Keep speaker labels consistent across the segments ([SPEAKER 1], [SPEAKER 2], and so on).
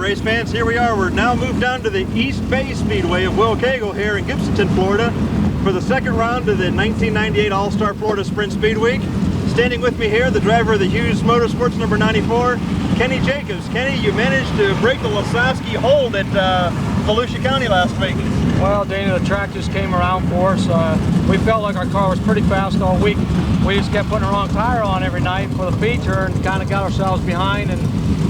[SPEAKER 1] race fans, here we are. We're now moved down to the East Bay Speedway of Will Cagle here in Gibsonton, Florida for the second round of the 1998 All-Star Florida Sprint Speed Week. Standing with me here, the driver of the Hughes Motorsports number 94, Kenny Jacobs. Kenny, you managed to break the Lasowski hold at Volusia County last week.
[SPEAKER 2] Well, Dana, the track just came around for us. We felt like our car was pretty fast all week. We just kept putting the wrong tire on every night for the feature and kind of got ourselves behind. And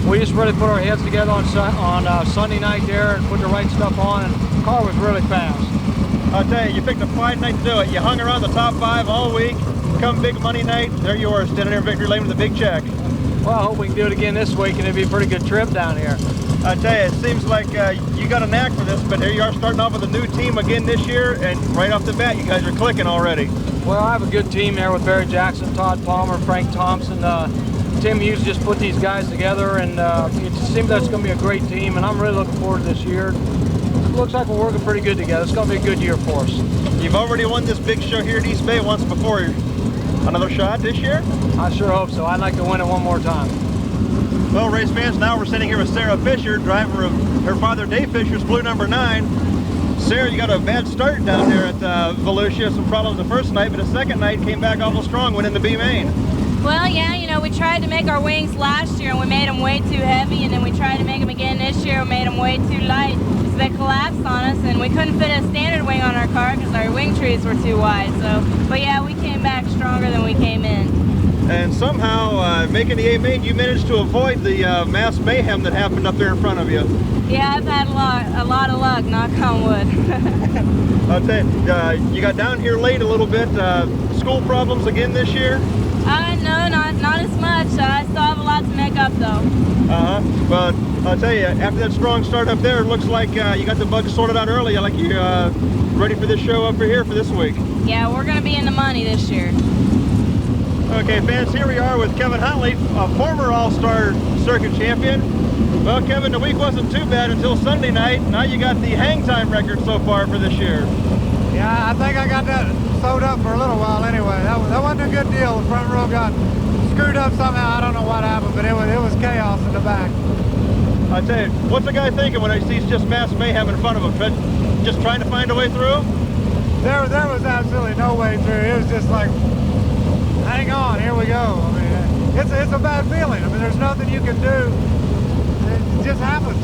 [SPEAKER 2] we just really put our heads together on Sunday night there and put the right stuff on, and the car was really fast.
[SPEAKER 1] I'll tell you picked a fine night to do it. You hung around the top 5 all week. Come big money night, there you are, standing there in victory lane with a big check.
[SPEAKER 2] Well, I hope we can do it again this week, and it'll be a pretty good trip down here.
[SPEAKER 1] I tell you, it seems like you got a knack for this, but here you are starting off with a new team again this year, and right off the bat, you guys are clicking already.
[SPEAKER 2] Well, I have a good team there with Barry Jackson, Todd Palmer, Frank Thompson. Tim Hughes just put these guys together, and it seems like it's going to be a great team, and I'm really looking forward to this year. It looks like we're working pretty good together. It's going to be a good year for us.
[SPEAKER 1] You've already won this big show here at East Bay once before. Another shot this year?
[SPEAKER 2] I sure hope so. I'd like to win it one more time.
[SPEAKER 1] Well, race fans, now we're sitting here with Sarah Fisher, driver of her father Dave Fisher's Blue number 9. Sarah, you got a bad start down there at Volusia. Some problems the first night, but the second night came back awful strong, went in the B main.
[SPEAKER 3] Well, yeah, you know, we tried to make our wings last year and we made them way too heavy, and then we tried to make them again this year and made them way too light. So they collapsed on us, and we couldn't fit a standard wing on our car because our wing trees were too wide. So, but yeah, we came back stronger than we came in.
[SPEAKER 1] And somehow, making the A main, you managed to avoid the mass mayhem that happened up there in front of you.
[SPEAKER 3] Yeah, I've had a lot of luck, knock on wood.
[SPEAKER 1] I'll tell you, you got down here late a little bit. School problems again this year?
[SPEAKER 3] No, not as much. I still have a lot to make up, though.
[SPEAKER 1] But I'll tell you, after that strong start up there, it looks like you got the bugs sorted out early. Like you're ready for this show up here for this week.
[SPEAKER 3] Yeah, we're going to be in the money this year.
[SPEAKER 1] Okay, fans, here we are with Kevin Huntley, a former All-Star Circuit champion. Well, Kevin, the week wasn't too bad until Sunday night. Now you got the hang time record so far for this year.
[SPEAKER 4] Yeah, I think I got that sewed up for a little while anyway. That wasn't a good deal. The front row got screwed up somehow. I don't know what happened, but it was chaos in the back.
[SPEAKER 1] I tell you, what's the guy thinking when he sees just mass mayhem in front of him? Just trying to find a way through?
[SPEAKER 4] There was absolutely no way through. It was just like, hang on, here we go. I mean, it's a bad feeling. I mean, there's nothing you can do. It just happens.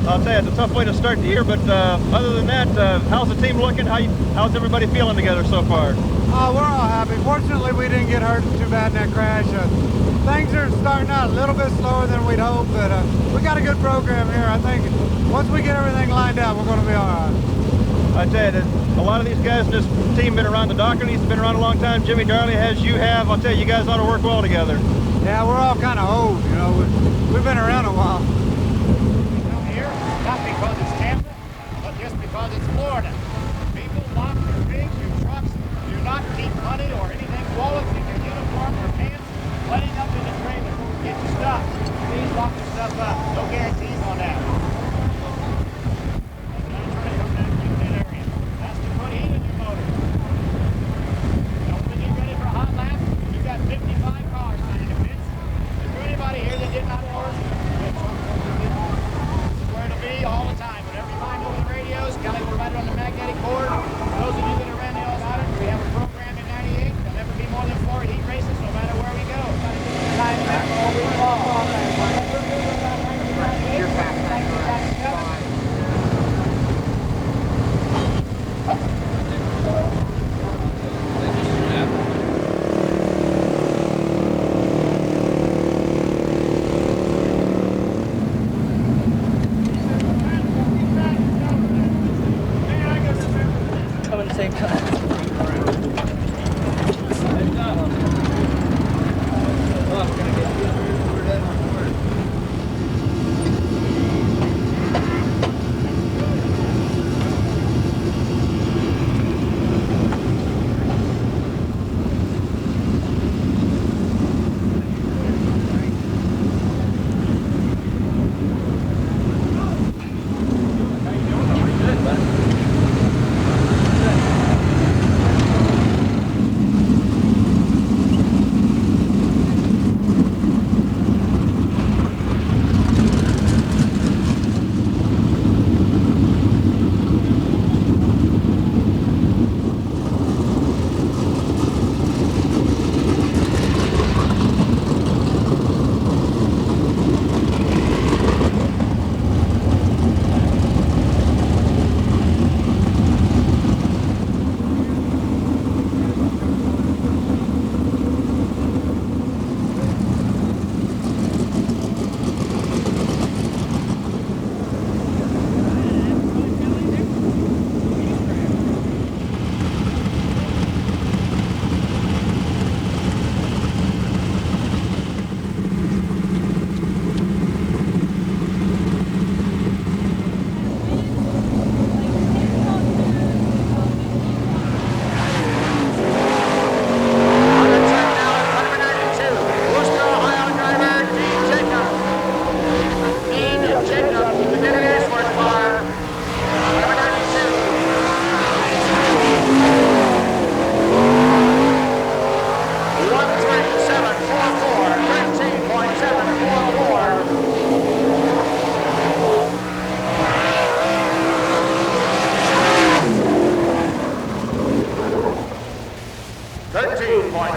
[SPEAKER 1] I'll tell you, it's a tough way to start the year, but other than that, how's the team looking? How's everybody feeling together so far?
[SPEAKER 4] Oh, we're all happy. Fortunately, we didn't get hurt too bad in that crash. Things are starting out a little bit slower than we'd hoped, but we got a good program here. I think once we get everything lined up, we're going to be all right.
[SPEAKER 1] I tell you, a lot of these guys in this team been around. The Doctor, he's been around a long time. Jimmy Darley has, you have. I'll tell you, you guys ought to work well together.
[SPEAKER 4] Yeah, we're all kind of old, you know. We've been around a while.
[SPEAKER 5] Not because it's Tampa, but just because it's Florida. People lock their rigs, your trucks, do not keep money or anything quality in your uniform or pants, letting up in the trailer. Get your stuff. Please lock your stuff up. No guarantees on that. That's to put heat in your motor. Don't when you're ready for a hot lap, you've got 55 cars standing in the pits. Is there anybody here that did not order? All the time. Whenever you find over the radios, Kelly will write it on the magnetic board. For those of you that are ran the All-Stars, we have a program in 98 to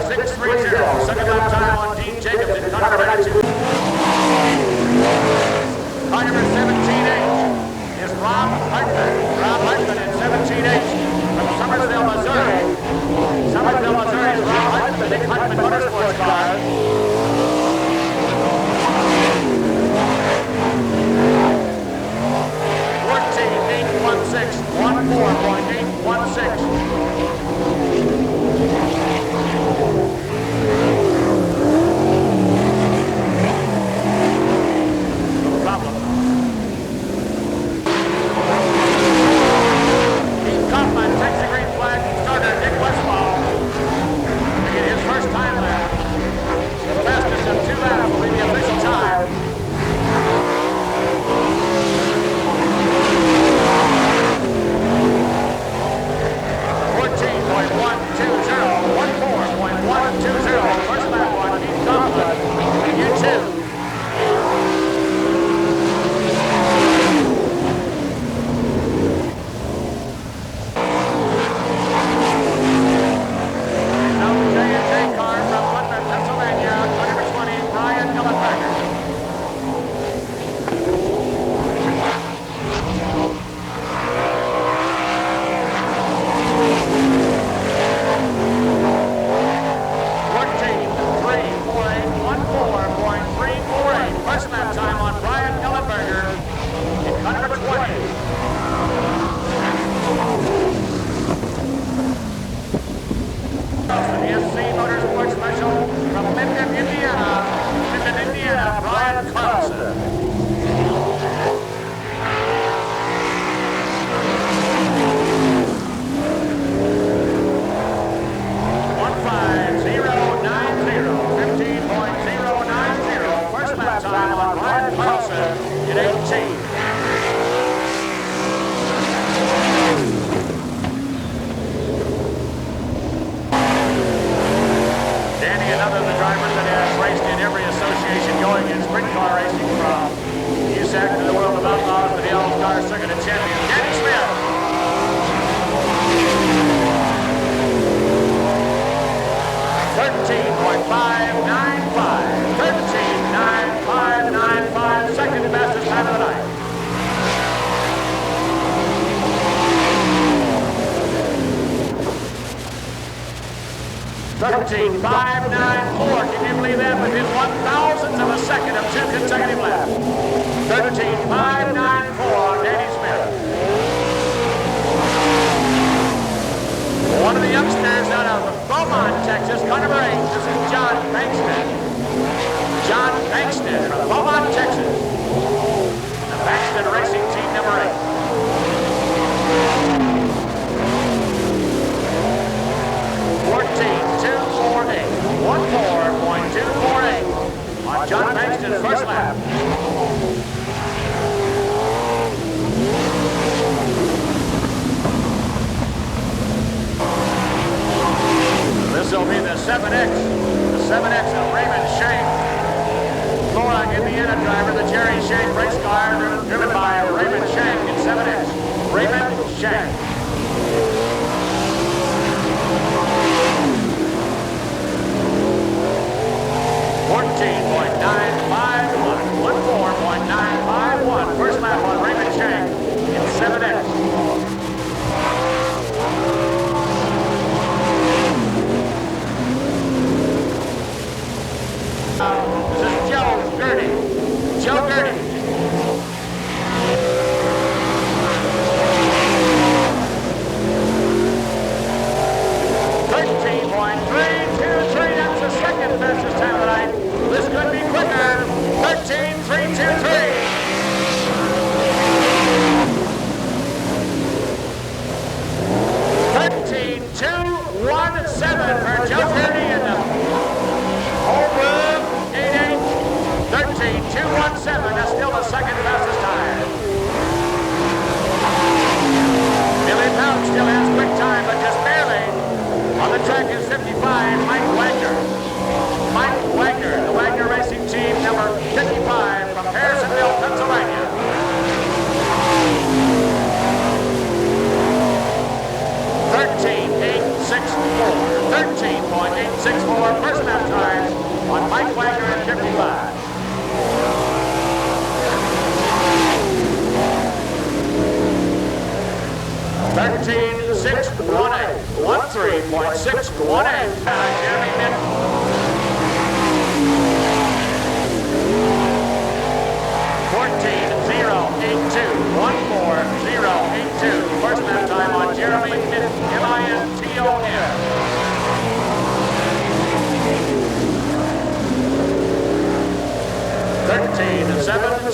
[SPEAKER 5] 6:30. Second lap time on Dean Jacobs in car number 92. Car number 17H is Rob Hartman. Rob Hartman in 17H from Summersville, Missouri. Summersville, Missouri is Rob Hartman, the Nick Hartman Motorsports car.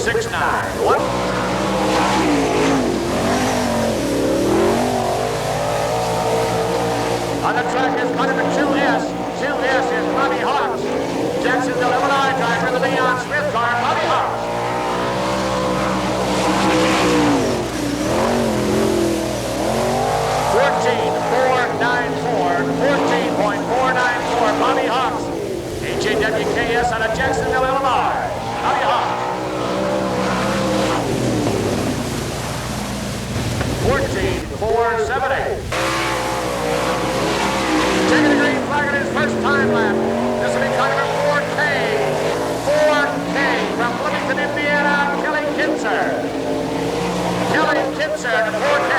[SPEAKER 5] 2:06.9. One. On the track is car number 2S. 2S is Bobby Hawks. Jacksonville, Illinois driver, the Leon Smith car, Bobby Hawks. 14.494, Bobby Hawks. HAWKS out of Jacksonville, Illinois. Bobby Hawks. 14.478. Taking the green flag in his first time lap. This will be car number 4K. 4K from Bloomington, Indiana, Kelly Kipser. Kelly Kipser to 4K.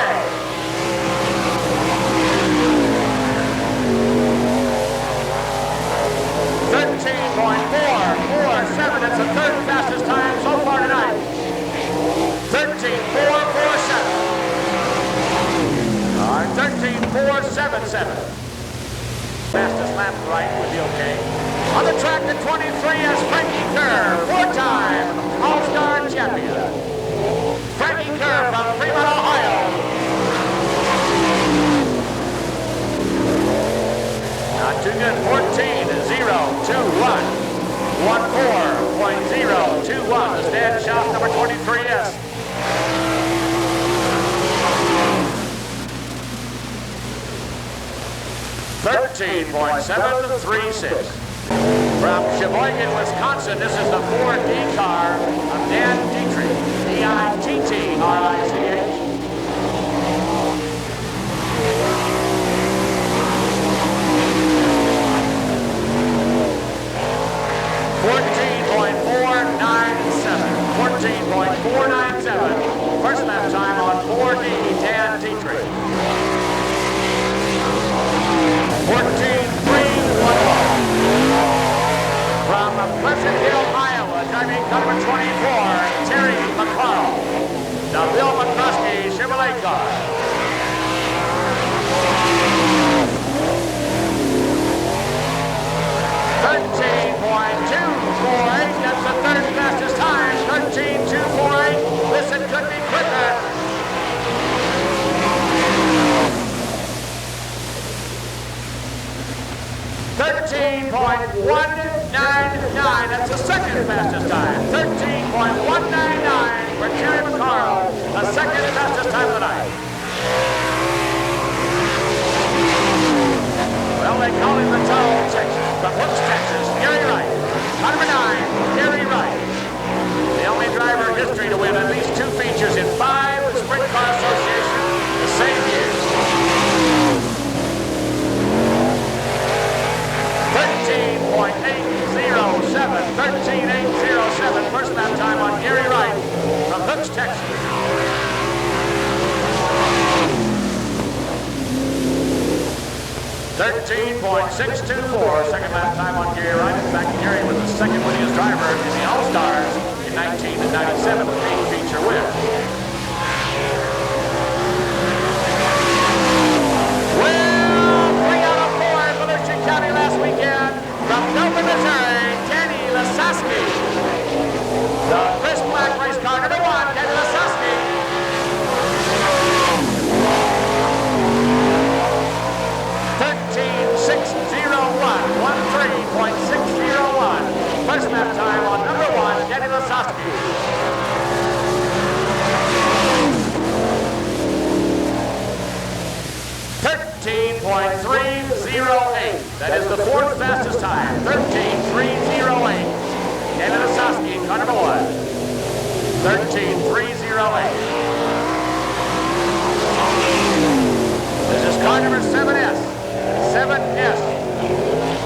[SPEAKER 5] 13.447. That's the third fastest time so far tonight. 13.447. All right, 13.477. Fastest lap right would be okay. On the track to 23 is Frankie Kerr, four-time All-Star champion. Frankie Kerr from Fremont, Ohio. Not too good. 14.021. 14.021. The stand shot number 23S. .736. From Sheboygan, Wisconsin, this is the 4D car of Dan Dietrich. D-I-T-T-R-I-C-H. 14.497. First lap time on 4D, Dan Dietrich. 14.311. From Pleasant Hill, Iowa, driving car number 24, Terry McCarl. The Bill McCroskey Chevrolet car. 13.248, that's the third fastest time. 13.248, listen, could be quicker. 13.199, that's the second fastest time. 13.199 for Terry McCarl, the second fastest time of the night. Well, they call him the Tunnel, Texas, from Hooks, Texas, Gary Wright. Number 9, Gary Wright. The only driver in history to win at least 2 features in 5 Sprint Car Association the same year. 13.807, 13.807, first lap time on Gary Wright from Hooks, Texas. 13.624, second lap time on Gary Wright. In fact, Gary was the second winningest driver in the All-Stars in 1997 with the feature win. Well, 3 out of 4 in Volusia County last weekend. From Dover, Missouri, Danny Lasowski. The Chris Black race car number 1, Danny Lasowski. 13.601. First lap time on number 1, Danny Lasowski. 13.308. That is the fourth fastest time. 13.308. Danny Lasowski, car number 1. 13.308. This is car number 7S. 7S.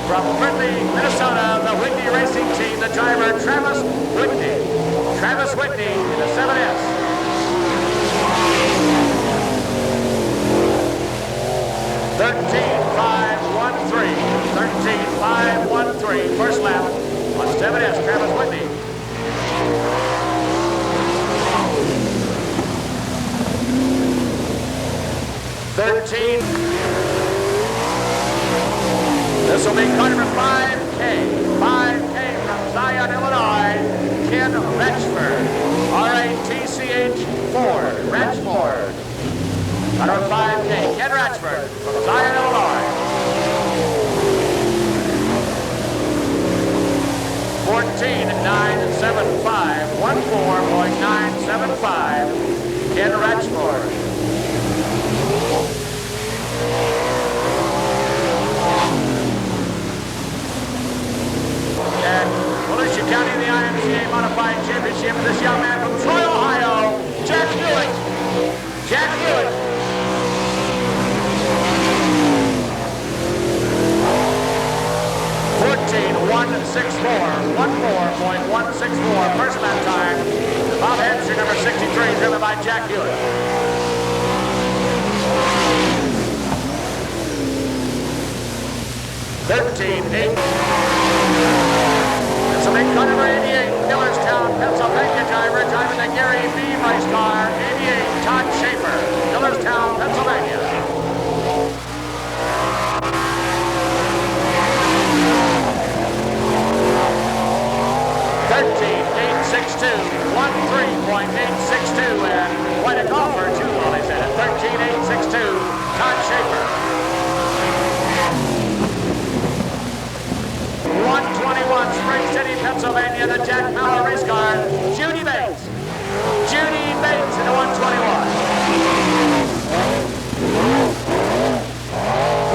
[SPEAKER 5] From Whitney, Minnesota, the Whitney Racing Team, the driver Travis Whitney. Travis Whitney in the 7S. 13.513. 13.513. First lap on 7S, Travis Whitney. 13. This will be car number 5K. 5K from Zion, Illinois, Ken Retchford. Number 5K, Ken Ratchford from Zion, Illinois. 14.975, 14.975, Ken Ratchford. And Volusia County in the IMCA Modified Championship, this young man from Troy, Ohio, Jack Hewitt. Jack Hewitt. 14.164, first lap time. Bob Henson, number 63, driven by Jack Hewitt. This will be car number 88, Millerstown, Pennsylvania driver, driving the Gary B. race car, 88, Todd Schaefer, Millerstown, Pennsylvania. 13.862, 13.862, and quite a golfer too, Wally said it. 13.862, Todd Schaefer. 121, Spring City, Pennsylvania, the Jack Mauer race car, Judy Bates. Judy Bates in the 121.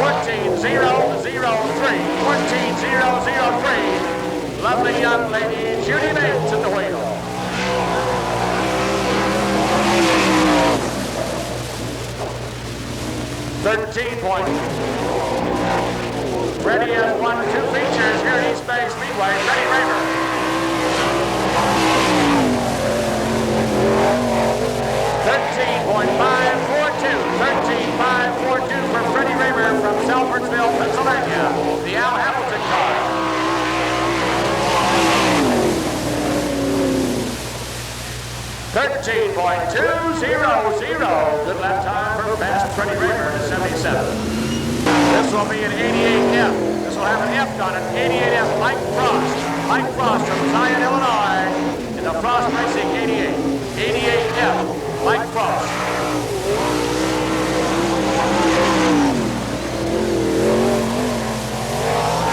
[SPEAKER 5] 14.003, 14.003. Lovely young lady, Judy Bates at the wheel. Freddie has won 2 features here at East Bay Speedway. Freddie Raver. 13.542, 13.542 for Freddie Raver from Selfordsville, Pennsylvania. The Al Hamilton car. 13.200. Good lap time for fast Freddie Raver to 77. This will be an 88F. This will have an F on it. 88F Mike Frost. Mike Frost from Zion, Illinois in the Frost Racing 88. 88F Mike Frost.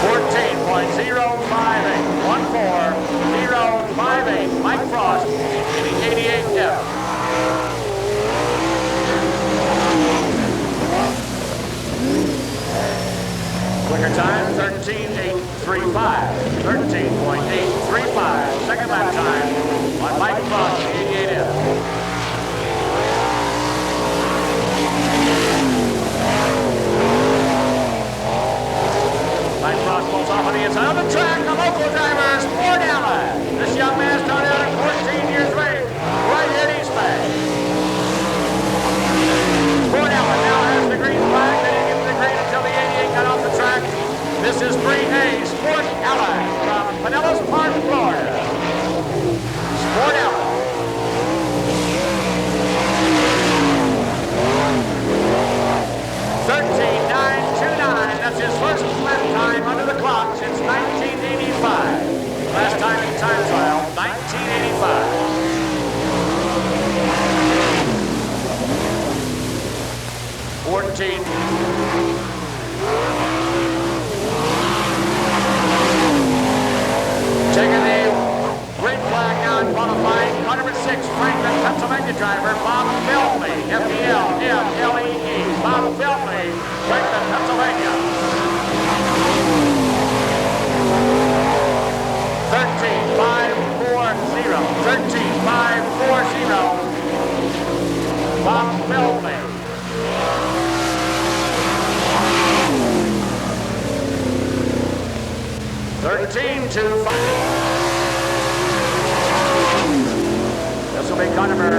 [SPEAKER 5] 14.058. 14058. Mike Frost in the 88F. Quicker time, 13.835. 13.835. Second lap time on Mike Frost, 88F. Mike Frost pulls off on the inside of the track. The local driver, Sport Allen. This young man started out at 14 years of age, right here at East Bay. Sport Allen now has the green flag. They didn't get the green until the 88 got off the track. This is 3A, Sport Allen from Pinellas Park, Florida. Sport Allen. 13.929. That's his first lap time under the clock since 1985. Last time in time trial, 1985. 14. Taking the green flag now in qualifying. Car number 6, Franklin, Pennsylvania driver, Bob Feltley, F-E-L-F-L-E-E. Bob Feltley, Franklin, Pennsylvania. 13.540. 13.540. Bob Feltley. 13.25. This will be car number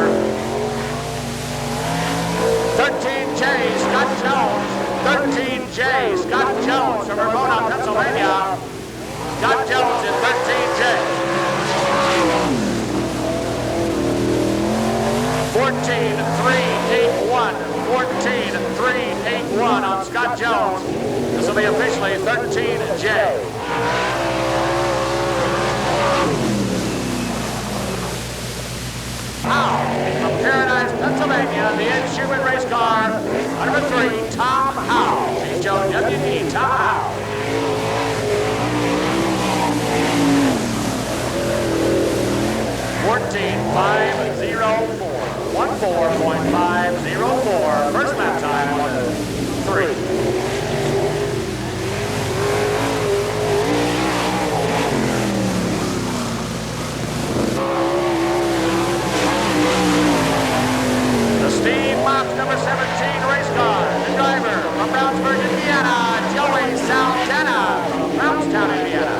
[SPEAKER 5] 13J, Scott Jones. 13J, Scott Jones from Ramona, Pennsylvania. Scott Jones in 13J. 14.381. 14.381 on Scott Jones. This will be officially 13J. Now, from Paradise, Pennsylvania, the Ed Schumann race car, 14.504. First lap time on the 3. Steve Mops, number 17 race car. The driver from Brownsburg, Indiana, Joey Saldana from Brownstown, Indiana.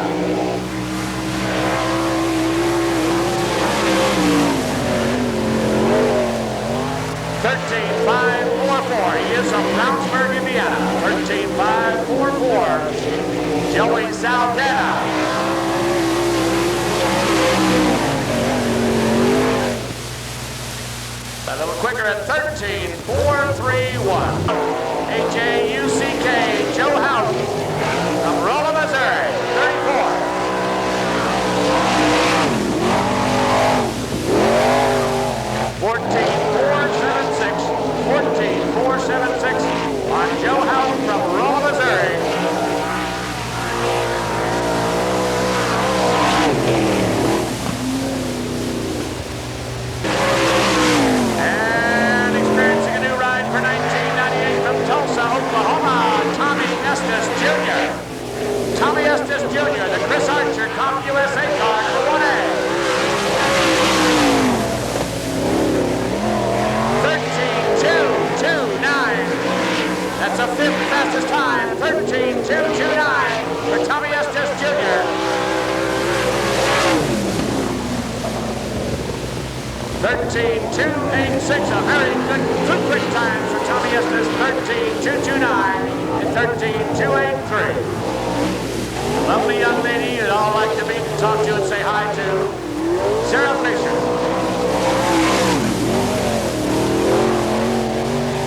[SPEAKER 5] $13,544. He is from Brownsburg, Indiana. $13,544. Joey Saldana. A little quicker at 13,431. H-A-U-C-K, Joe House from Rolla, Missouri, 34. $14,476 on Joe House from Rolla, Missouri. Tulsa, Oklahoma, Tommy Estes Jr. Tommy Estes Jr., the Chris Archer Comp USA car, number 1A. 13,229. That's a fifth fastest time. 13,229 for Tommy Estes Jr. 13,286, a very good, two quick times for Tommy Estes. 13,229 and 13,283. Lovely young lady you'd all like to meet and talk to and say hi to, Sarah Fisher.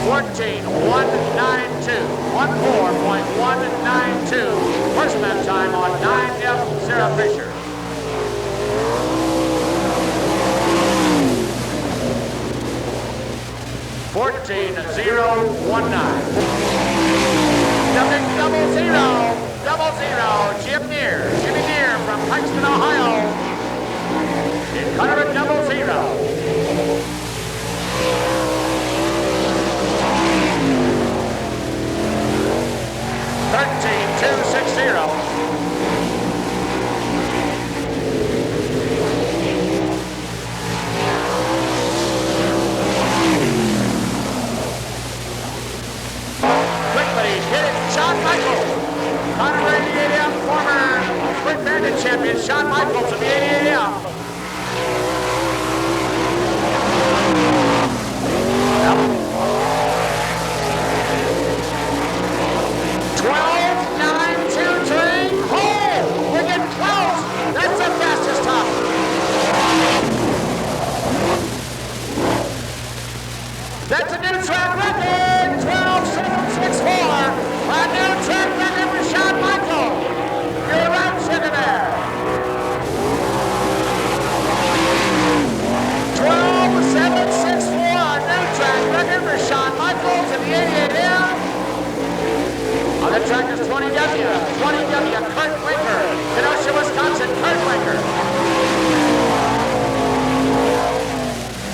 [SPEAKER 5] 14,192, 14.192. First lap time on 9F, Sarah Fisher. $14,019. The big double zero, Jimmy Neer from Pikeston, Ohio. In color of double zero. $13,260. Shawn Michaels, Conner 88M, former Sprint Bandit champion, Shawn Michaels of the 88M. Yep. 12,923. Oh, we're getting close. That's the fastest time. That's a new track record. 12,764. A new track record for Shawn Michaels. You're right, sugar there. 12,764. A new track record for Shawn Michaels in the 88M. On the track is 20W. 20W, Kurt Winker. Kenosha, Wisconsin, Kurt Winker.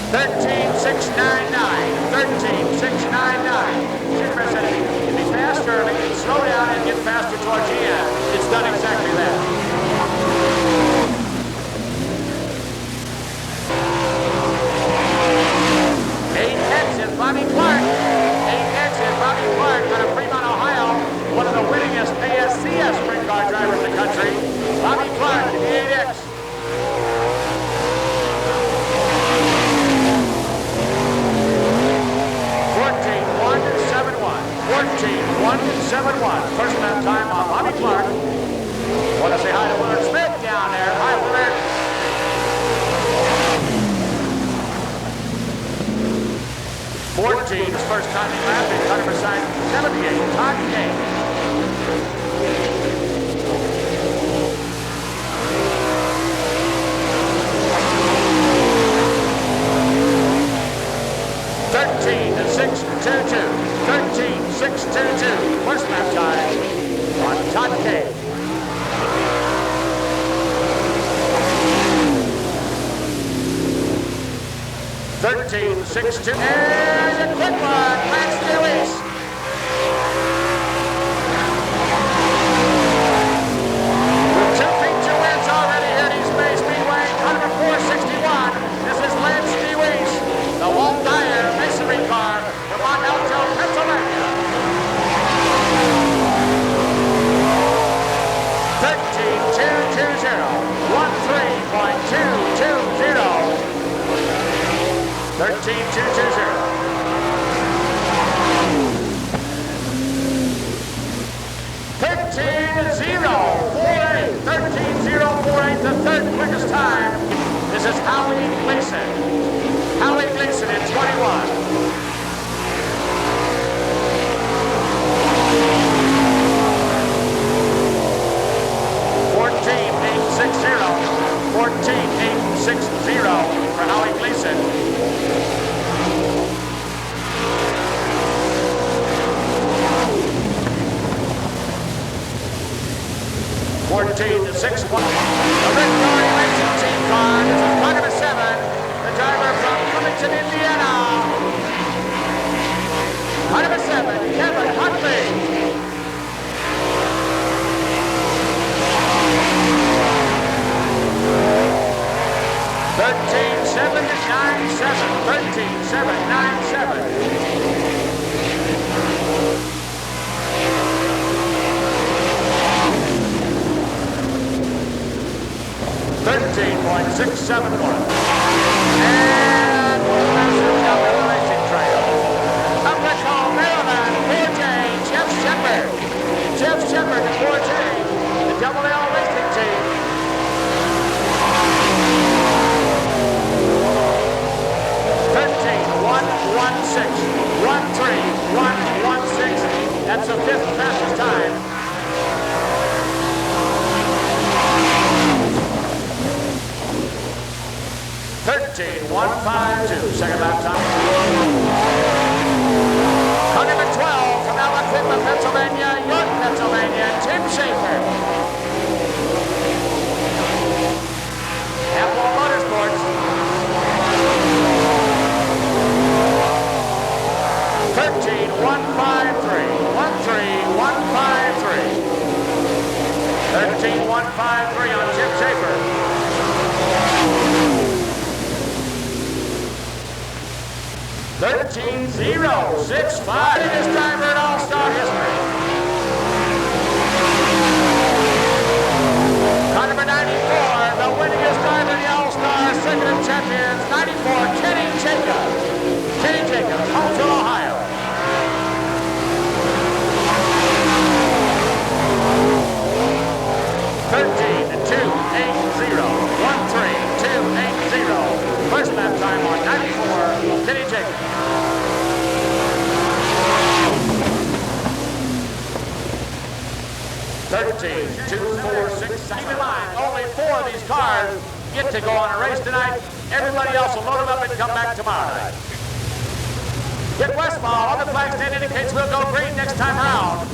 [SPEAKER 5] 13,699. 13,699. Can be fast early, slow down, and get faster towards the end. It's done exactly that. 8X is Bobby Clark. 8X is Bobby Clark out of Fremont, Ohio. One of the winningest ASCS sprint car drivers in the country. Bobby Clark, the 8X. 14,171. First lap time on Bobby Clark. Want to say hi to Willard Smith down there. Hi, Willard. His first time in lap in cut for sign 78. Todd Kane. $13,622. First lap time on Todd Kane. 6-2. There's a quick one. Lance Lewis. With 2 feature wins already here at East Bay Speedway. Car number 461. This is Lance Lewis, the Walt Dyer masonry car from Mont Alto, Pennsylvania. 13.220. 13.220. 13.048. 13.048, the third quickest time. This is Howie Gleason. Howie Gleason in 21. 14.860 for Howie Gleason. 14-6-1. The Rick Dory Racing Team car. This is car number 7. The driver from Bloomington, Indiana. Car number 7, Kevin Huntley. 13.671. And we'll message up in the racing trail. Up to call Maryland, 4J, Jeff Shepard. Jeff Shepard to 4J, the Double L Racing Team. 13.116. That's the 5th fastest time. 13.152, second lap time. Car number 12 from Alabama, Pennsylvania, York, Pennsylvania, Tim Schaefer. Apple Motorsports. 13.153, 13.153. 13.153 on Tim Schaefer. 13.065. Biggest driver in All-Star history. Car number 94, the winningest driver in the All-Star, second of champions, 94, Kenny Jacobs. Kenny Jacobs, Huntsville, Ohio. 13.280. First lap time on 94, Kenny Jacobs. 13.246. Keep in mind, only 4 of these cars get to go on a race tonight. Everybody else will load them up and come back tomorrow night. Dick Westfall on the flag stand indicates we'll go green next time around.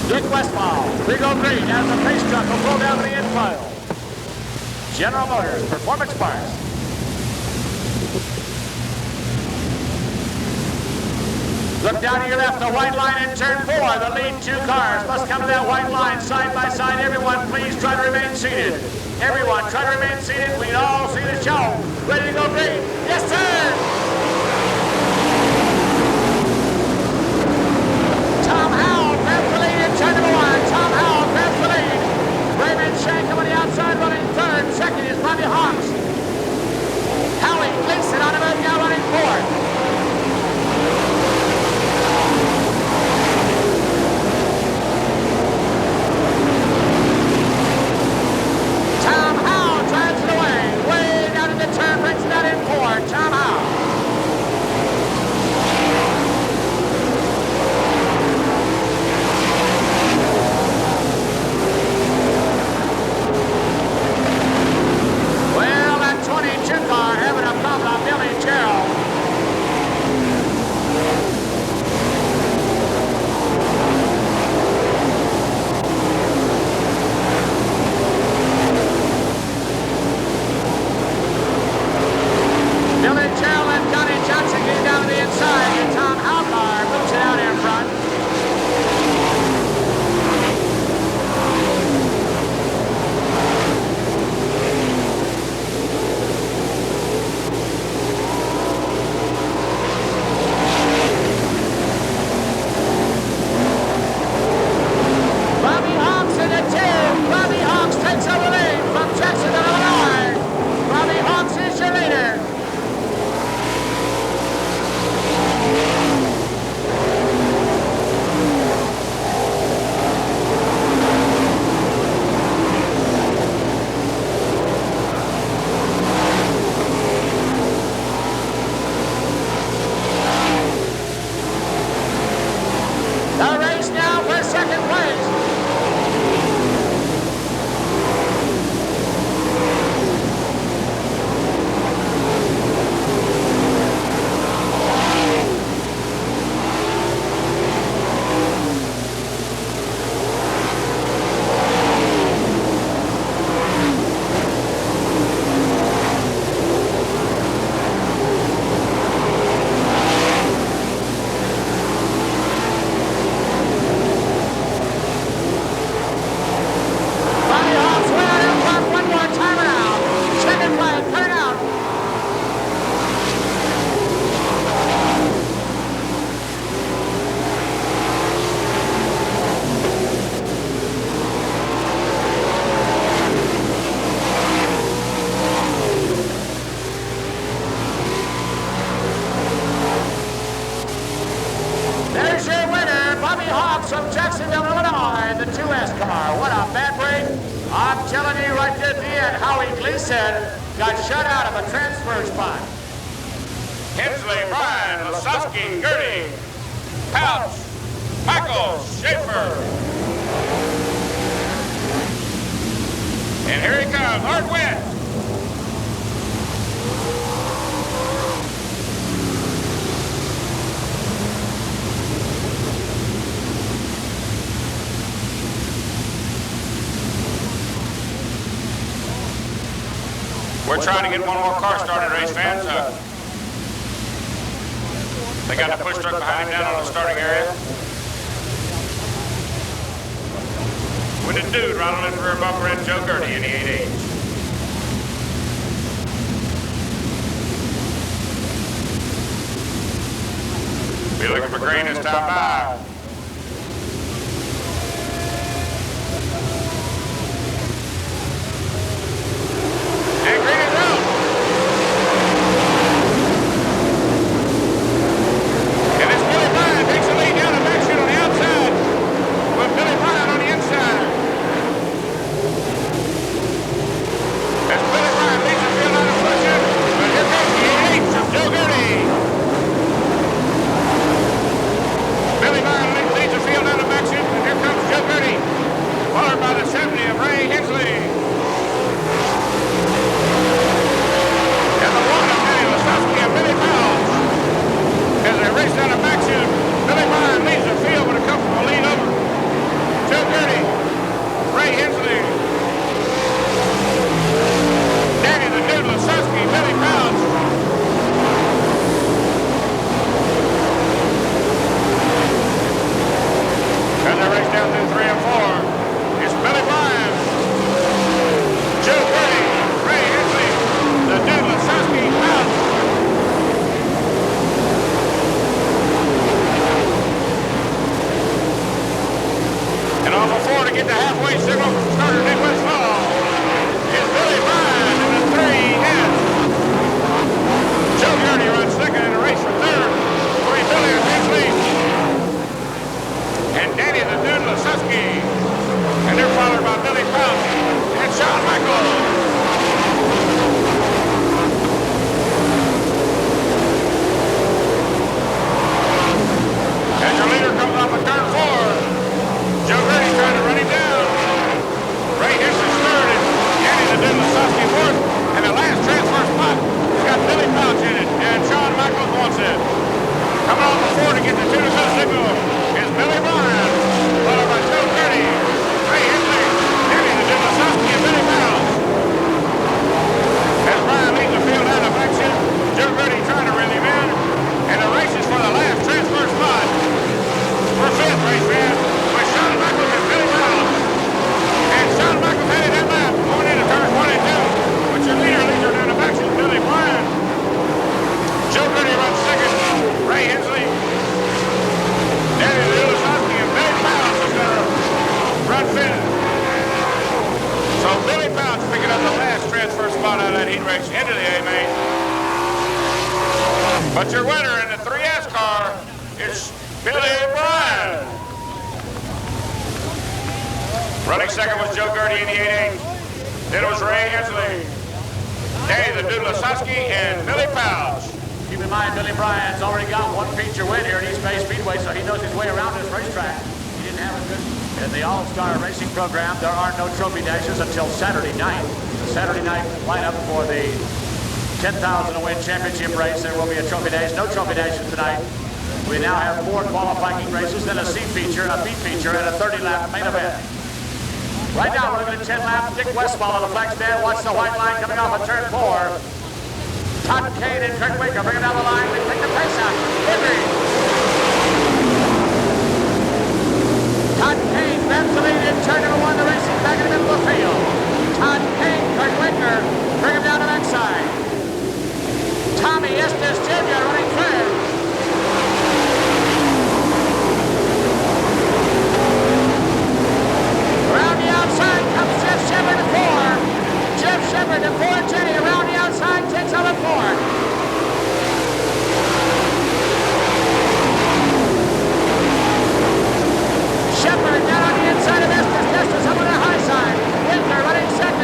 [SPEAKER 5] Dick Westfall, we go green as the pace truck will pull down to the infield. General Motors, Performance Parts. Look down to your left, the white line in turn 4. The lead 2 cars must come to that white line side by side. Everyone, please try to remain seated. Everyone, try to remain seated. We can all see the show. Ready to go green? Yes, sir! Tom Howell grabs the lead in turn number 1. Tom Howell grabs the lead. Raymond Shank on the outside running 3rd. Second is Bobby Hawks. Howie Gleason on the move now running 4th. Tom Howell drives it away. Way down in the turn, brings it out in 4. Tom Howell. telling you right there at the end, Howie Gleason got shut out of a transfer spot. Hensley, Bryan, Lasowski, Gertie, Pouch, Michael, Schaefer. And here he comes, hard wind. We're trying to get one more car started, race fans. They got the push truck behind him down on the starting area. With a dude rattling for a bumper and Joe Gertie in the 8-8. Be looking for green this time by. And green is out. And it's Billy Bryan takes the lead down the backstreet on the outside with Billy Bryan on the inside. As Billy Bryan leads the field out of pushing, but here comes the 8-8 from Joe Gertie. Billy Bryan leads the field out of backstreet, and here comes Joe Gertie, followed by the 70 of Ray Hensley. And the 1 of Danny Lasowski and Billy Powell. As they race down the backstreet, Billy Bryan leads the field with a comfortable lead over Joe Gertie, Ray Hensley, Danny the Dude Lasowski, Billy Powell. As they race down through 3 and 4, it's Billy Bryan, Joe Gertie, Ray Hensley, the Dude Lasowski, Powell. And off of 4 to get the halfway signal from starter Nick Westfall is Billy Bryan in the 3 heads. Joe Gertie runs second in the race for third. Billy and Hensley. And Danny the Dude Lasowski. And they're followed by Billy Pouch and Shawn Michaels. As your leader comes off of turn 4, Joe Gertie's trying to run him down. Ray Hensley's third and Danny the Dude Lasowski fourth. And the last transfer spot has got Billy Pouch in it. And Shawn Michaels wants it. Coming off the 4 to get the 2 to go signal is Billy Bryan, followed by Joe Gertie, Ray Hensley, Danny the Dude Lasowski, and Billy Powell. As Bryan leads the field out of action, Joe Gertie trying to reel him in. And the race is for the last transfer spot for 5th race man with Shawn Michaels and Billy Powell. And Shawn Michaels headed that lap going into turn 1 and 2. But your leader leads her down the back is Billy Bryan. Joe Gertie runs second. Ray Hensley, Danny the Dude Lasowski, and Billy Powell is going to run fifth. So Billy Powell picking up the last transfer spot out of that heat race into the A-main. But your winner in the 3S car is Billy Bryan. Running second was Joe Gertie in the 8-8. Then it was Ray Hensley, Danny the Dude Lasowski, and Billy Powell. Keep in mind, Billy Bryan's already got one feature win here at East Bay Speedway, so he knows his way around this racetrack. He didn't have a good... In the All-Star Racing program, there are no trophy dashes until Saturday night. The Saturday night lineup for the 10,000 to win championship race, there will be a trophy dash. No trophy dashes tonight. We now have 4 qualifying races, then a C feature, a B feature, and a 30-lap main event. Right now, we're looking at 10 laps. Dick Westfall on the flag stand. Watch the white line coming off of turn 4. Todd Kane and Kurt Wicker bring him down the line. We pick the pace out. Henry. Todd Kane grabs the lead in turn number 1. The racing back in the middle of the field. Todd Kane, Kurt Wicker bring him down the backside. Tommy Estes Jr. running third. Around the outside comes Jeff Shepard to 4. Jeff Shepard to 4. Jenny around the outside takes over 4. Shepard down on the inside of Estes. Estes up on the high side. Winter running second.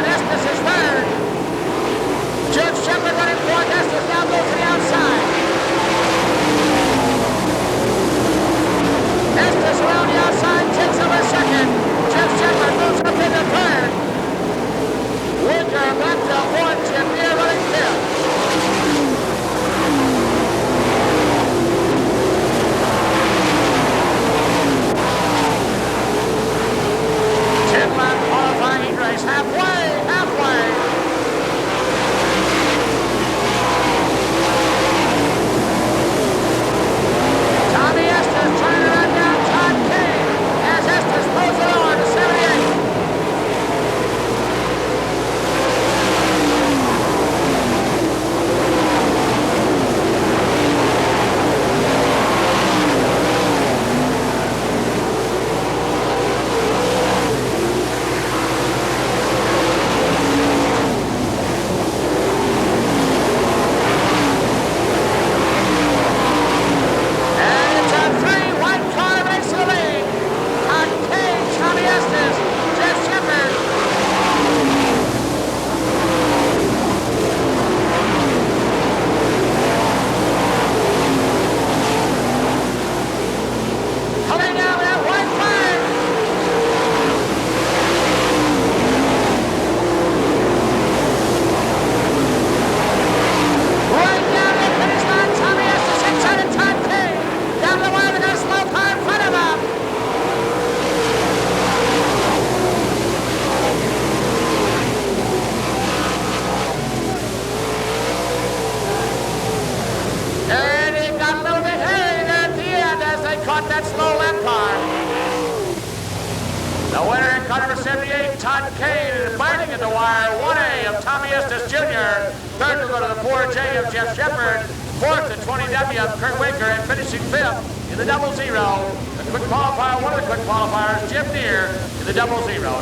[SPEAKER 6] car number 78, Todd Kane, is fighting at the wire. 1A of Tommy Estes Jr. Third will go to the 4J of Jeff Shepard. Fourth, the 20W of Kurt Waker, and finishing fifth in the 00. The quick qualifier, one of the quick qualifiers, Jim Deere, in the 00.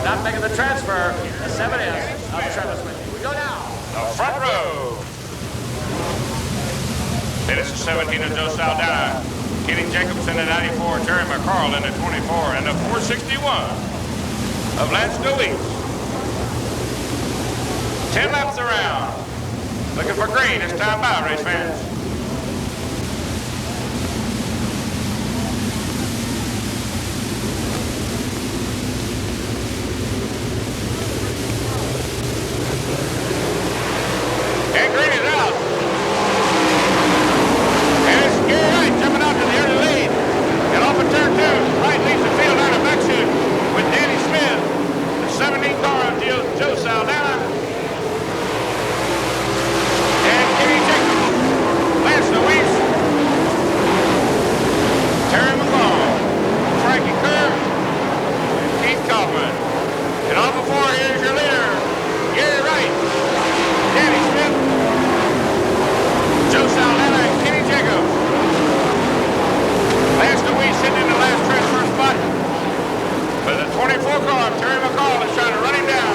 [SPEAKER 6] Not making the transfer, the 7S of Travis Whitney. We go now.
[SPEAKER 5] The front row. Finish the 17 of Joe Saldana. Kenny Jacobson at 94, Terry McCarl in the 24, and the 461 of Lance Dewey. 10 laps around. Looking for green. It's time by, race fans. And green is out. And it's Gary Wright jumping out to the early lead. And off of turn 2, Wright leads the field out of backseat with Danny Smith, the 17 car of Joe Saldana. And Kenny Jacobs, Lance Louise, Terry McCall, Frankie Kerr, and Keith Kaufman. And off before, here's your leader, Gary Wright, Danny Smith, Joe Saldana, and Kenny Jacobs. Lance Louise sitting in the last transfer spot. But the 24 car, Terry McCall, is trying to run him down.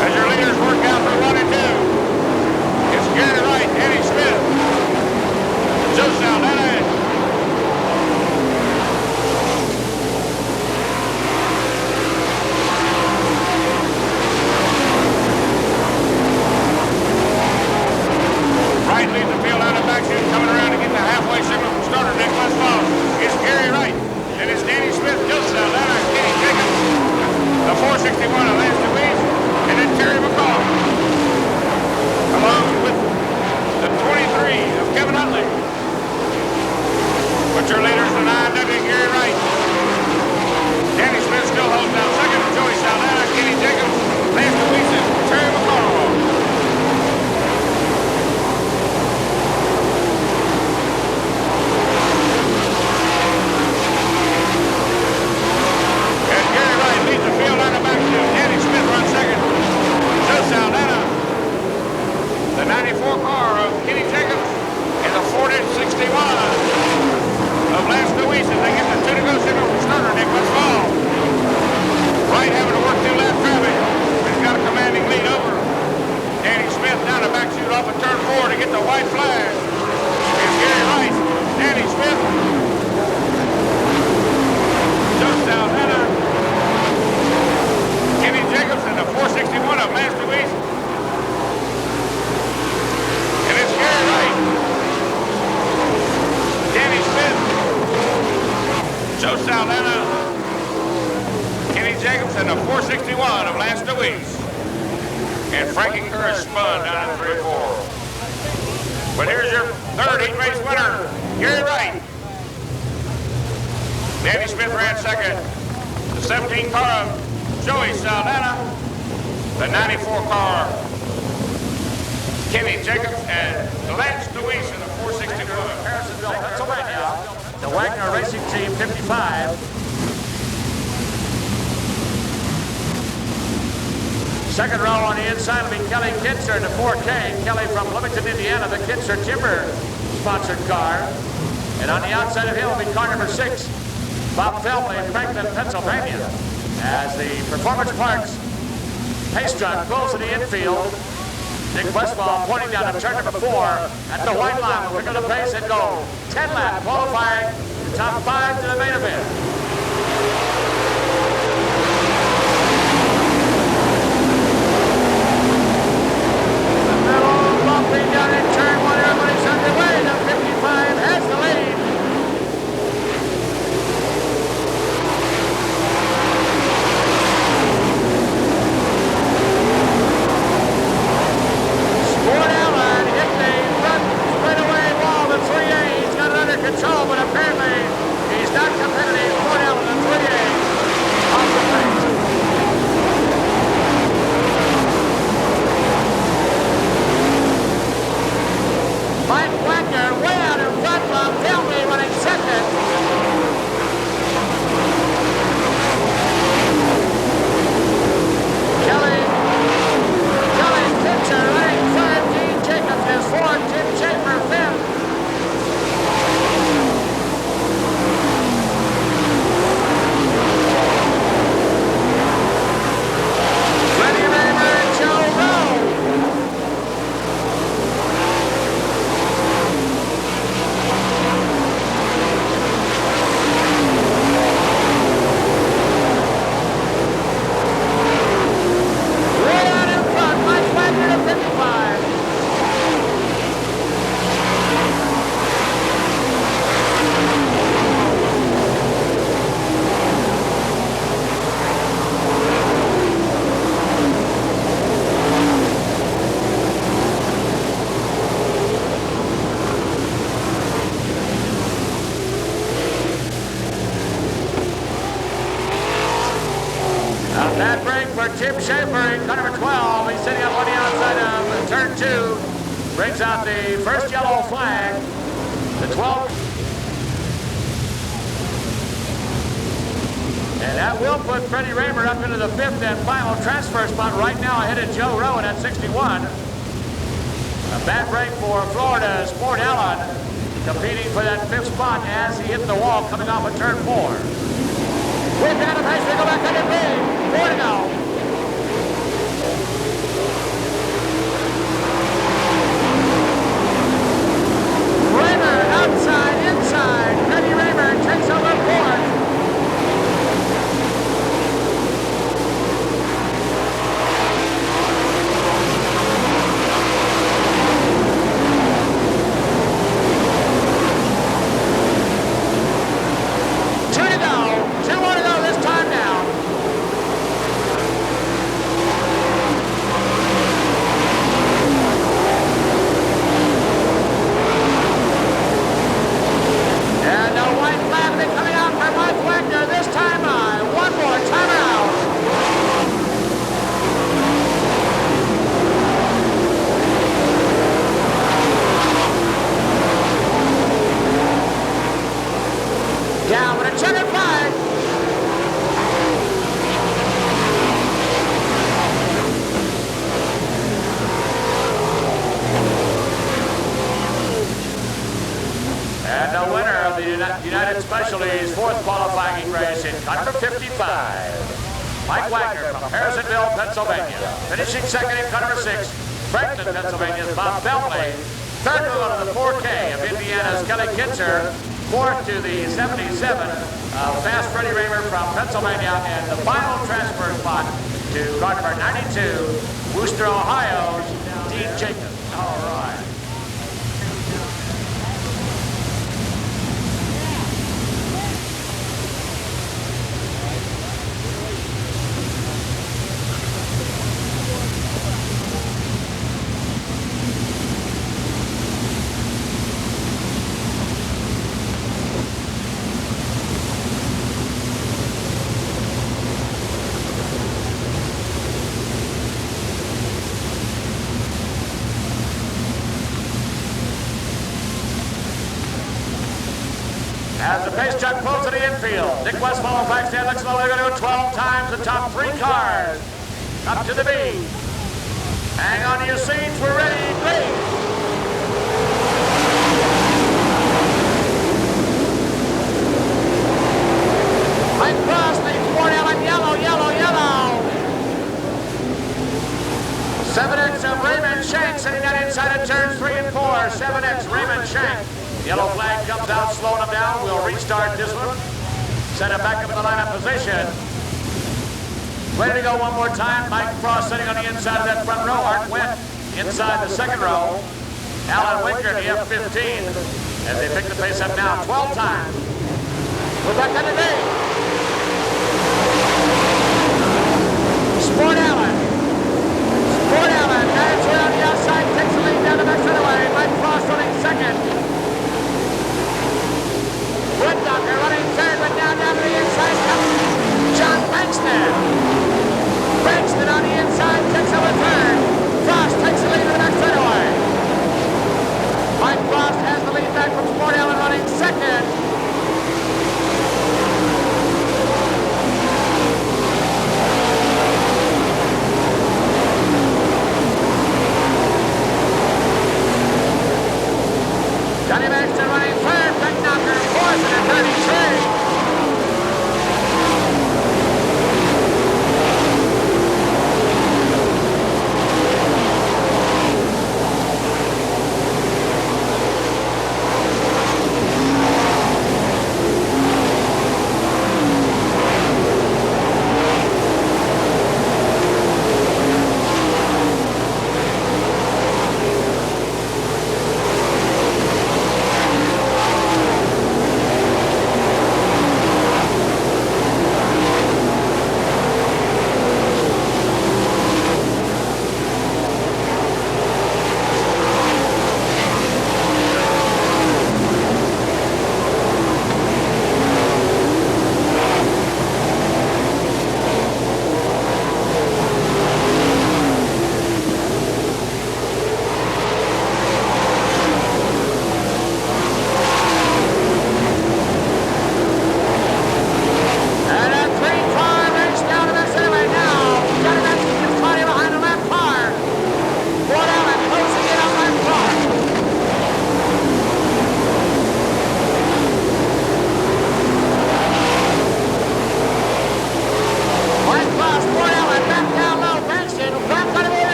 [SPEAKER 5] As your leaders work out for 1 and 2. It's Gary Wright, Danny Smith, Joe Saldana. Wright leads the field out of backseat, coming around to get the halfway signal from starter Nick Westfall. It's Gary Wright, and it's Danny Smith, Joe Saldana, Kenny Jacobs, the 461 of Lance Louise, and then Terry McCall, along with the 23 of Kevin Utley. But your leaders, the 9W, Gary Wright. Danny Smith still holds down second, Joey Saldana, Kenny Jacobs, Lance Louise, and Terry McCall. Leads the field out of backfield. Danny Smith runs second. Joe Saldana, the 94 car of Kenny Jacobs, and the 4061 of Lance Louise as they get the 2 to go signal from starter Nick Westfall. Wright having to work through lap traffic. He's got a commanding lead over Danny Smith down the backseat off of turn 4 to get the white flag. It's Gary Wright, Danny Smith, Joe Saldana, Kenny Jacobs, and the 461 of Lance Louise. And it's Gary Wright, Danny Smith, Joe Saldana, Kenny Jacobs, and the 461 of Lance Louise. And Frankie Kerr is spun down at 3-4. But here's your third heat race winner, Gary Wright. Danny Smith ran second. The 17 car of Joey Saldana, the 94 car, Kenny Jacobs, and Lance Louise in the 461.
[SPEAKER 6] Harrisonville, Pennsylvania, the Wagner Racing Team 55. Second row on the inside will be Kelly Kitzer in the 4K. Kelly from Bloomington, Indiana, the Kitzer Timber sponsored car. And on the outside of him will be car number 6, Bob Feltley, Franklin, Pennsylvania. As the Performance Parks pace truck pulls to the infield, Nick Westfall pointing down to turn number 4 at the white line will pick up the pace and go 10 lap qualifying the top 5 to the main event. The middle bumping down in turn 1, everybody's underway. The 55 has the lead. Control, but apparently he's not competitive. Bad break for Tim Schaefer in car number 12. He's sitting up on the outside of turn 2. Brings out the first yellow flag. The 12. And that will put Freddie Raymer up into the 5th and final transfer spot right now ahead of Joe Rowan at 61. A bad break for Florida Sport Allen, competing for that 5th spot as he hit the wall coming off of turn 4. With that, a pace, we go back under big. 4 to go. Raymer outside, inside. Freddie Raymer takes over 4th. United Specialties 4th qualifying race in car number 55. Mike Wagner from Harrisonville, Pennsylvania. Finishing second in car number 6, Franklin, Pennsylvania's Bob Bentley. Third move on the 4K of Indiana's Kelly Kitzer. 4th to the 77 Fast Freddie Raymer from Pennsylvania. And the final transfer spot to car number 92, Worcester, Ohio's Dean Jacobs. All right. As the pace truck pulls to the infield, Nick Westfall and Flagstaff looks like they're going to do it 12 times the top 3 cars. Up to the beat. Hang on to your seats, we're ready, please. Mike Cross leads Ford Allen, yellow, yellow, yellow. 7X of Raymond Shank sitting out inside of turns 3 and 4. 7X Raymond Shank. Yellow flag comes out, slowing them down. We'll restart this one. Set it back up in the lineup position. Ready to go one more time. Mike Frost sitting on the inside of that front row. Art Went inside the second row. Alan Winker in the F-15 as they pick the pace up now 12 times. We're back on the day. Sport Allen. Sport Allen. Guys way on the outside. Takes the lead down the back straightaway. Mike Frost running second. Wooddocker running third, but down to the inside comes John Bankston. Bankston on the inside takes over third. Frost takes the lead in the back straightaway. Mike Frost has the lead back from Sport Allen running second.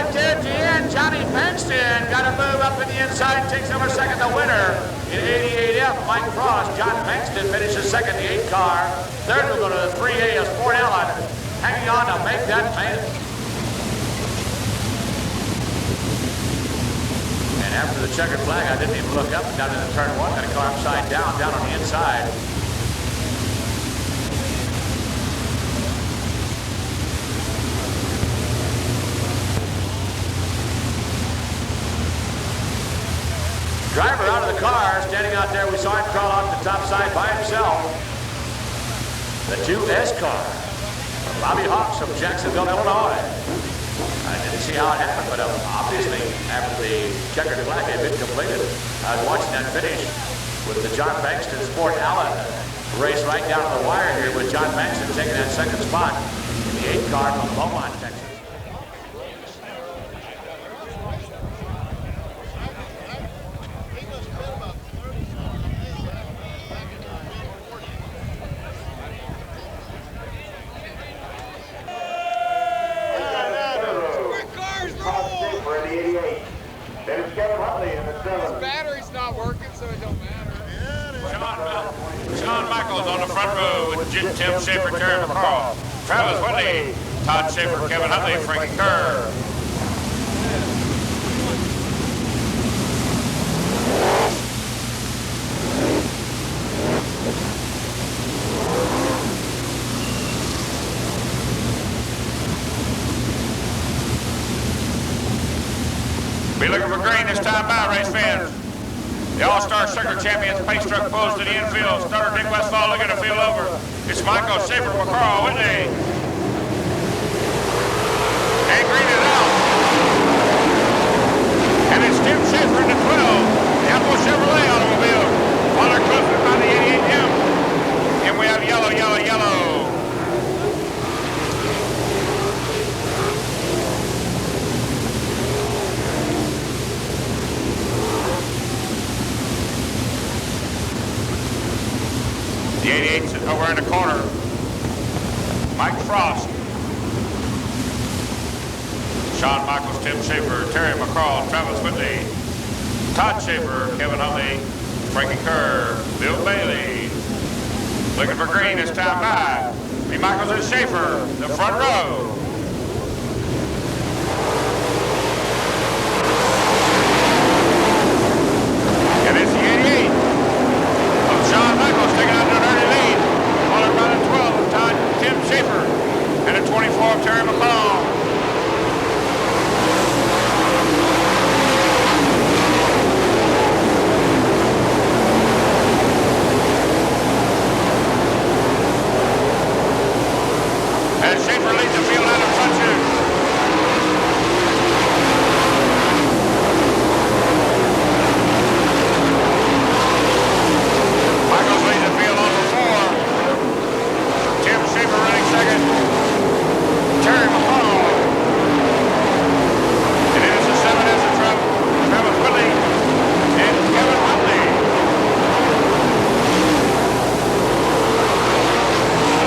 [SPEAKER 6] right there at the end, Johnny Bankston got a move up in the inside, takes over second, the winner. In 88F, Mike Frost. John Bankston finishes second, the 8 car. Third will go to the 3A of Sport Allen, hanging on to make that main. And after the checkered flag, I didn't even look up. Down in the turn 1, got a car upside down on the inside. Driver out of the car, standing out there, we saw him crawl off the top side by himself. The 2S car from Bobby Hawks from Jacksonville, Illinois. I didn't see how it happened, but obviously after the checkered flag had been completed, I was watching that finish with the John Bankston Sport Allen race right down to the wire here with John Bankston taking that second spot in the 8 car from Beaumont, Texas.
[SPEAKER 7] Battery's not working, so it don't matter.
[SPEAKER 6] Sean Michaels on the front row with Tim Schaefer, Terry McCall, Travis Whitley, Todd Schaefer, Kevin Huntley, Frankie Kerr. Be looking for green this time by, race fans. The All-Star Circuit Champions pace truck pulls to the infield. Starter Dick Westfall looking to field over. It's Michael Schaefer, McCarl, Whitney. And green is out. And it's Tim Schaefer in the 12. The Apple Chevrolet automobile. Followed closely by the 88M. And we have yellow, yellow, yellow. The 88's over in the corner. Mike Frost. Shawn Michaels, Tim Schaefer, Terry McCall, Travis Whitley, Todd Schaefer, Kevin Huntley, Frankie Kerr, Bill Bailey. Looking for green this time by. B. Michaels and Schaefer, the front row. And it's the 88 of Shawn Michaels taking out an early lead. Followed by the 12 of Tim Schaefer and the 24 of Terry McCall. And Schaefer leads the field out of front shoot. Michaels leads the field over 4. Tim Schaefer running second. Terry McCall. And it is the 7S of Travis Whitley and Kevin Huntley.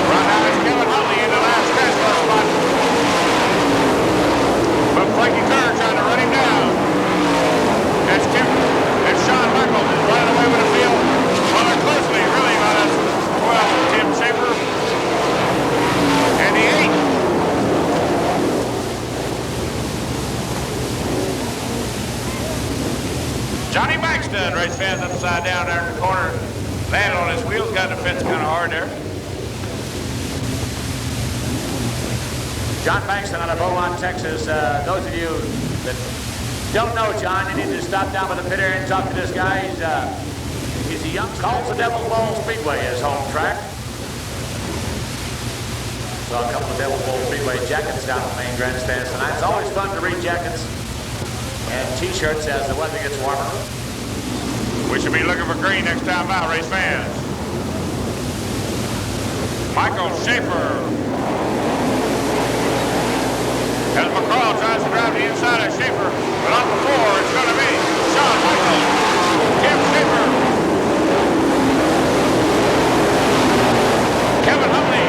[SPEAKER 6] Right now it's Kevin Huntley in the last NASCAR spot. But Frankie Kerr trying to run him down. That's Tim. And Shawn Michaels is running away with the field. Followed closely, really, by that 12 of Tim Schaefer. And the 8. Johnny Bankston, race fans upside down there in the corner. Landed on his wheels, got the fence kind of hard there. John Bankston out of Beaumont, Texas. Those of you that don't know John, you need to stop down by the pit area and talk to this guy. He's a young, calls the Devil's Bowl Speedway his home track. Saw a couple of Devil's Bowl Speedway jackets down at the main grandstands tonight. It's always fun to read jackets and t-shirts as the weather gets warmer. We should be looking for green next time out, race fans. Michael Schaefer. As McCall tries to drive the inside of Schaefer, but on the 4, it's going to be Shawn Michaels, Tim Schaefer, Kevin Huntley.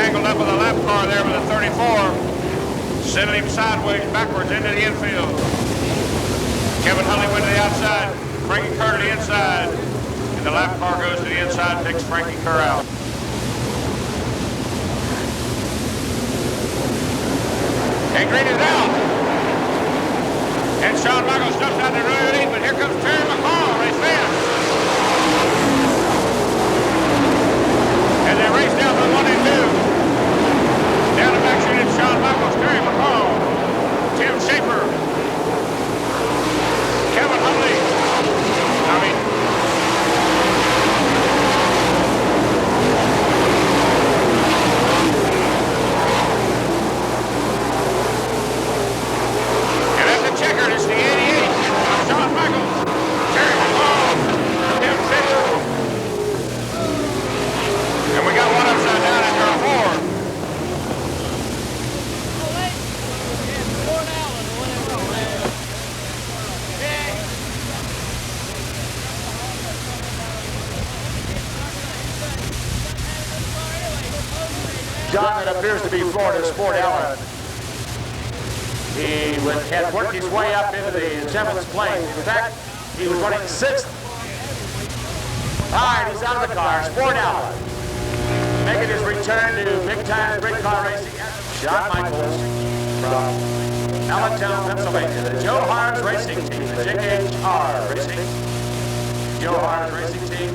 [SPEAKER 6] tangled up with a lap car there with a 34, sending him sideways backwards into the infield. Kevin Huntley went to the outside, Frankie Kerr to the inside, and the lap car goes to the inside, takes Frankie Kerr out. And Green is out. And Shawn Michaels jumps out to the lead, but here comes Terry McCall, race fast. And they race down from 1 and 2. Down the back street, it's Shawn Michaels, Terry McCall, Tim Schaefer, Kevin Huntley. And at the checkered, it's the 88 of Shawn Michaels, Terry McCall, Tim Schaefer. And we got one upside down in turn 4. John, that appears to be Florida Sport Allen. He had worked his way up into the 7th place. In fact, he was running 6th. All right, he's out of the car. Sport Allen making his return to big-time sprint car racing. John Michaels from Allentown, Pennsylvania. The Joe Harms Racing Team, the JHR Racing. Joe Harms Racing Team.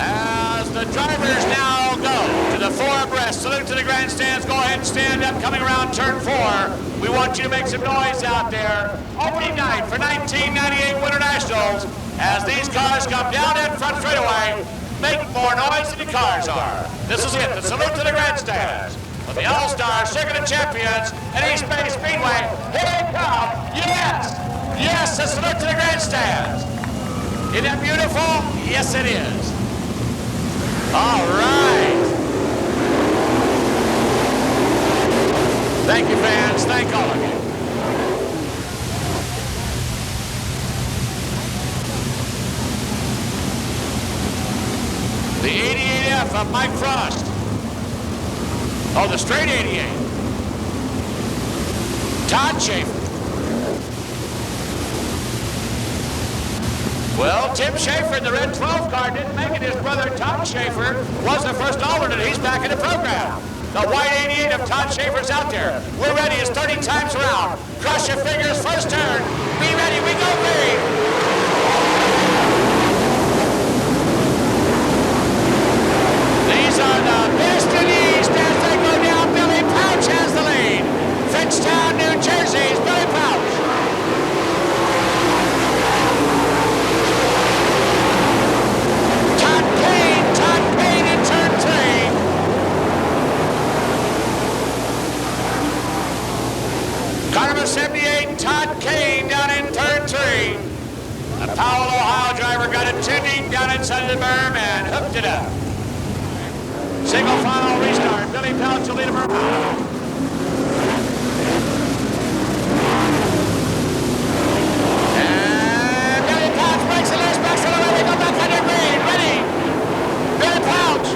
[SPEAKER 6] As the drivers now go to the 4 abreast, salute to the grandstands, go ahead and stand up, coming around turn 4. We want you to make some noise out there. Opening night for 1998 Winternationals. As these cars come down that front straightaway, make more noise than the cars are. This is it, the salute to the grandstands. With the All-Stars, Circuit of Champions, and East Bay Speedway. Here they come, yes! Yes, the salute to the grandstands. Isn't that beautiful? Yes, it is. All right. Thank you, fans. Thank all of you. The 88F of Mike Frost. Oh, the straight 88. Todd Schaefer. Well, Tim Schaefer in the red 12 car didn't make it. His brother Todd Schaefer was the first alternate. He's back in the program. The white 88 of Todd Schaefer's out there. We're ready. It's 30 times around. Cross your fingers. First turn. Be ready. We go green. These are the best in the East as they go down. Billy Pouch has the lead. Fitchtown, New Jersey's Billy Pouch. Todd Payne in turn 3. Car number 78, Todd Kane down in turn 3. The Powell, Ohio driver got it too deep down inside the berm and hooked it up. Single final restart. Billy Pouch will lead him around. And Billy Pouch breaks the loose back to the way. We go back under green. Ready. Billy Pouch.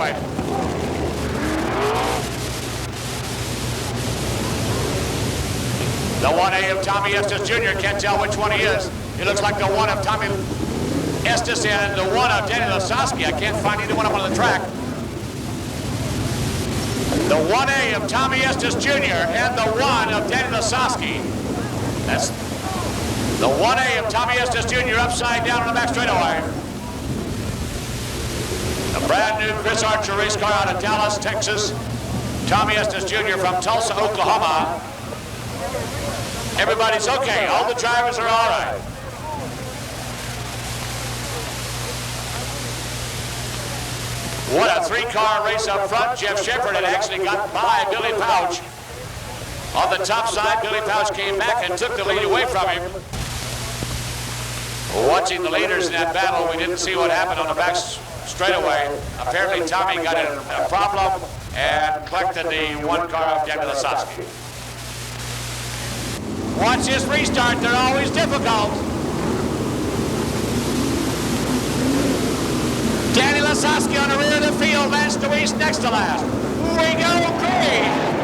[SPEAKER 6] straightaway. The 1A of Tommy Estes Jr. Can't tell which one he is. He looks like the one of Tommy Estes and the one of Danny Lasowski. I can't find either one of them on the track. The 1A of Tommy Estes Jr. and the one of Danny Lasowski. That's the 1A of Tommy Estes Jr. upside down on the back straightaway. The brand new Chris Archer race car out of Dallas, Texas. Tommy Estes Jr. from Tulsa, Oklahoma. Everybody's okay. All the drivers are all right. What a three-car race up front. Jeff Shepard had actually got by Billy Pouch. On the top side, Billy Pouch came back and took the lead away from him. Watching the leaders in that battle, we didn't see what happened on the back straightaway. Apparently, Tommy got in a problem and collected the one car of Danny Lasowski. Watch this restart. They're always difficult. Danny Lasowski on the rear of the field. Vance DeWeese next to last. We go green.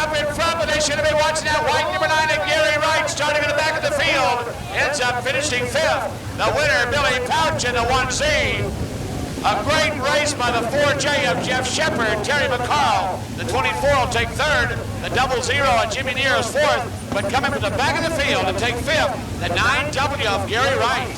[SPEAKER 6] up in front, but they should have been watching that white number 9 and Gary Wright starting in the back of the field. Ends up finishing 5th. The winner, Billy Pouch in the 1Z. A great race by the 4J of Jeff Shepard and Terry McCarl. The 24 will take 3rd. The 00 of Jimmy Neer is 4th. But coming from the back of the field to take 5th, the 9W of Gary Wright.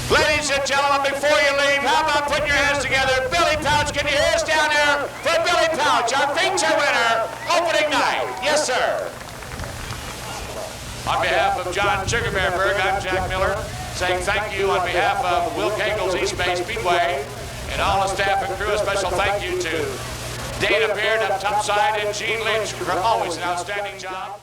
[SPEAKER 6] Ladies and gentlemen, before you leave, how about putting your hands together? Billy Pouch, can you hear us down there? For Billy Pouch, our feature winner, opening night. Yes, sir. On behalf of John Sugarbearberg, I'm Jack Miller, saying thank you on behalf of Will Cagle's East Bay Speedway and all the staff and crew. A special thank you to Dana Beard up topside and Gene Lynch for always an outstanding job.